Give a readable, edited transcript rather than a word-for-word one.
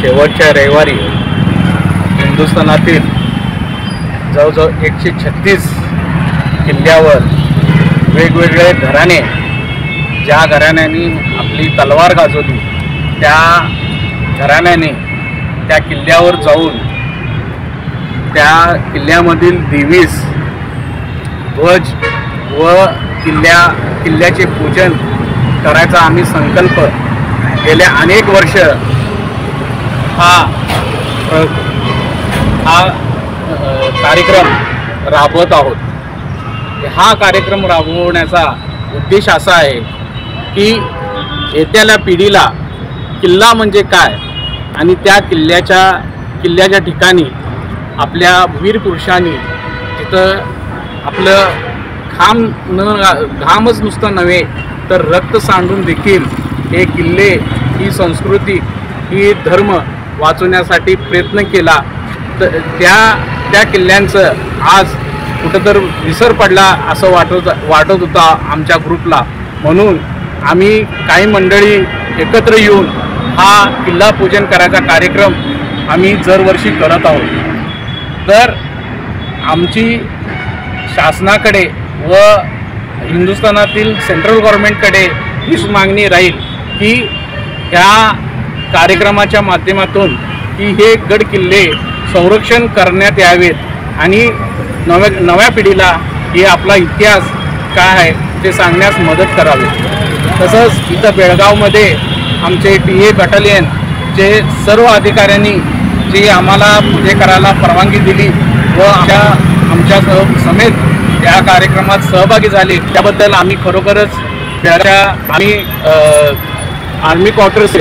शेवटच्या रविवारी हिंदुस्थानातील जवळजवळ 136 किल्ल्यावर वेगवेगळे घराणे, ज्या घराण्यांनी आपली तलवार गाजवली त्या घराण्याने त्या किल्ल्यावर जाऊन त्या किल्ल्यामधील 23 ध्वज व किल्ल्याचे पूजन करायचा आम्ही संकल्प गेल्या अनेक वर्ष हा कार्यक्रम राबवत आहोत। हा कार्यक्रम राबवण्याचा उद्देश असा आहे की येत्याला पिढीला किल्ला म्हणजे काय आणि त्या किल्ल्याच्या ठिकाणी आपल्या वीर पुरुषांनी तिथं आपलं घामच नुसतं नव्हे तर रक्त सांडून देखील हे किल्ले, ही संस्कृती, ही धर्म वाचवण्यासाठी प्रयत्न केला। तर त्या किल्ल्यांचं आज कुठंतर विसर पडला असं वाटत होता आमच्या ग्रुपला। म्हणून आम्ही काही मंडळी एकत्र येऊन हा किल्ला पूजन करायचा कार्यक्रम आम्ही दरवर्षी करत आहोत। तर आमची शासनाकडे व हिंदुस्थानातील सेंट्रल गव्हर्नमेंटकडे हीच मागणी राहील की ह्या कार्यक्रमाच्या माध्यमातून की हे गड किल्ले संरक्षण करण्यात यावेत आणि नव्या पिढीला हे आपला इतिहास काय आहे ते सांगण्यास मदत करावी। तसंच इथं बेळगावमध्ये आमचे TA बटालियन जे सर्व अधिकाऱ्यांनी जी आम्हाला पूजे करायला परवानगी दिली व आमच्या समेत या कार्यक्रमात सहभागी झाले त्याबद्दल आम्ही खरोखरच आम्ही आर्मी क्वार्टर्स